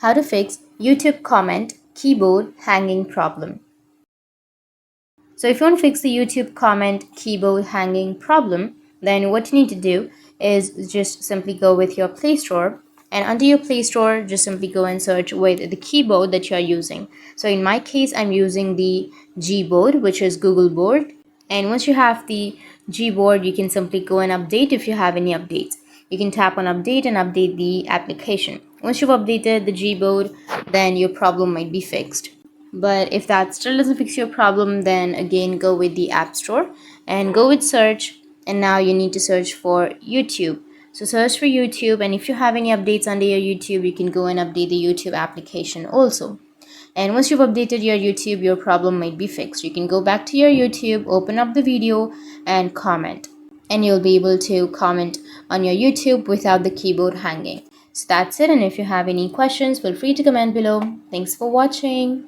how to fix YouTube comment keyboard hanging problem. So if you want to fix the YouTube comment keyboard hanging problem, then what you need to do is just simply go with your Play Store, and under your Play Store just simply go and search with the keyboard that you are using. So in my case, I'm using the Gboard, which is Google board. And once you have the Gboard, you can simply go and update if you have any updates. You can tap on update and update the application. Once you've updated the Gboard, then your problem might be fixed. But if that still doesn't fix your problem, then again go with the App Store and go with search. And now you need to search for YouTube. So search for YouTube, and if you have any updates under your YouTube, you can go and update the YouTube application also. And once you've updated your YouTube, your problem might be fixed. You can go back to your YouTube, open up the video and comment. And you'll be able to comment on your YouTube without the keyboard hanging. So that's it, and if you have any questions, feel free to comment below. Thanks for watching.